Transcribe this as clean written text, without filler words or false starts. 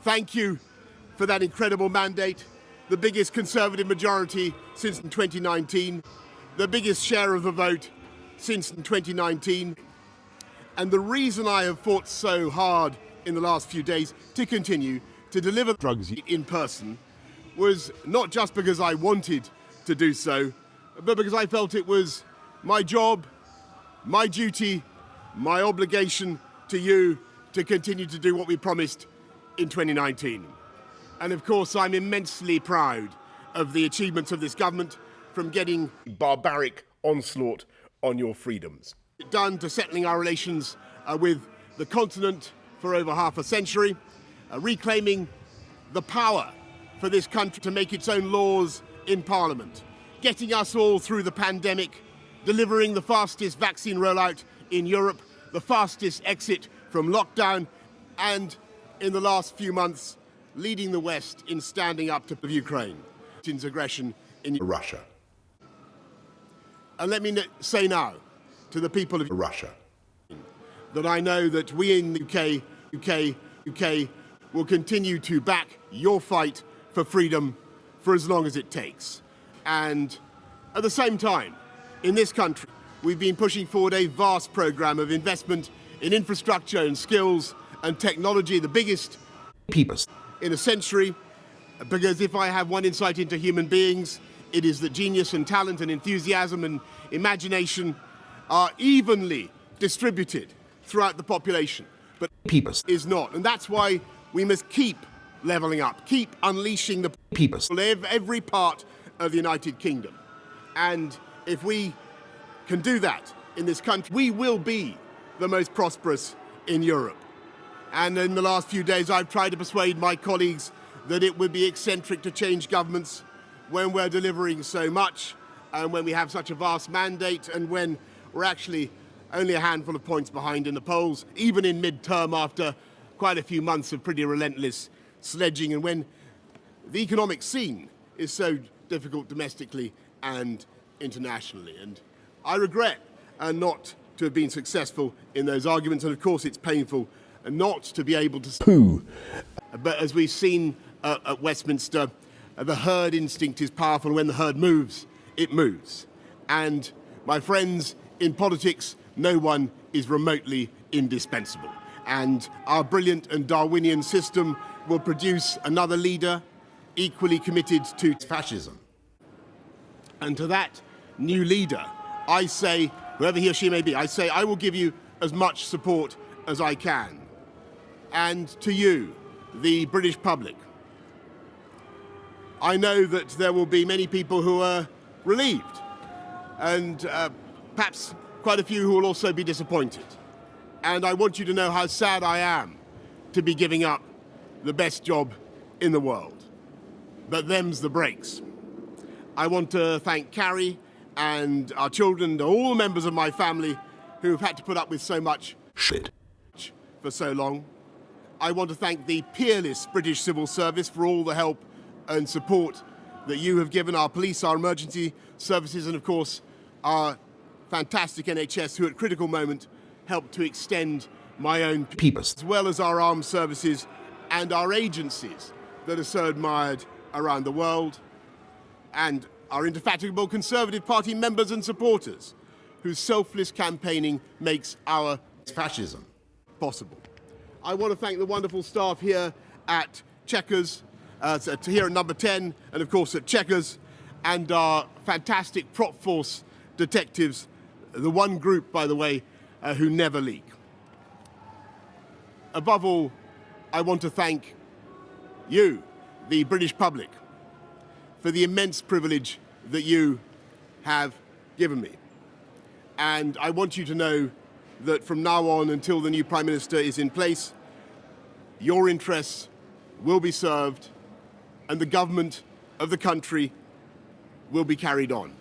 Thank you for that incredible mandate, the biggest Conservative majority since 2019, the biggest share of the vote since 2019. And the reason I have fought so hard in the last few days to continue to deliver drugs in person was not just because I wanted to do so, but because I felt it was my job, my duty, my obligation to you to continue to do what we promised in 2019. And of course, I'm immensely proud of the achievements of this government, from getting barbaric onslaught on your freedoms, done to settling our relations with the continent for over half a century, reclaiming the power for this country to make its own laws in Parliament, getting us all through the pandemic, delivering the fastest vaccine rollout in Europe, the fastest exit from lockdown, and in the last few months, leading the West in standing up to Ukraine, Putin's aggression in Russia. And let me say now to the people of Russia that I know that we in the UK will continue to back your fight for freedom for as long as it takes. And at the same time, in this country, we've been pushing forward a vast program of investment in infrastructure and skills and technology, the biggest in a century, because if I have one insight into human beings, it is that genius and talent and enthusiasm and imagination are evenly distributed throughout the population, but is not. And that's why we must keep levelling up, keep unleashing the people of every part of the United Kingdom. And if we can do that in this country, we will be the most prosperous in Europe. And in the last few days, I've tried to persuade my colleagues that it would be eccentric to change governments when we're delivering so much, and when we have such a vast mandate, and when we're actually only a handful of points behind in the polls, even in mid-term after quite a few months of pretty relentless sledging, and when the economic scene is so difficult domestically and internationally. And I regret not to have been successful in those arguments, and of course it's painful not to be able to poo. But as we've seen at Westminster, the herd instinct is powerful. When the herd moves, it moves. And my friends, in politics, no one is remotely indispensable. And our brilliant and Darwinian system will produce another leader equally committed to fascism. And to that new leader, I say, whoever he or she may be, I say I will give you as much support as I can. And to you, the British public, I know that there will be many people who are relieved, and perhaps quite a few who will also be disappointed. And I want you to know how sad I am to be giving up the best job in the world. But them's the breaks. I want to thank Carrie and our children and all the members of my family who have had to put up with so much shit for so long. I want to thank the peerless British civil service for all the help and support that you have given our police, our emergency services, and of course our fantastic NHS, who at critical moment helped to extend my own people, as well as our armed services and our agencies that are so admired around the world, and our indefatigable Conservative Party members and supporters, whose selfless campaigning makes our fascism possible. I want to thank the wonderful staff here at Chequers, here at Number 10, and of course at Chequers, and our fantastic prop force detectives, the one group, by the way, who never leak. Above all, I want to thank you, the British public, for the immense privilege that you have given me. And I want you to know that from now on until the new Prime Minister is in place, your interests will be served and the government of the country will be carried on.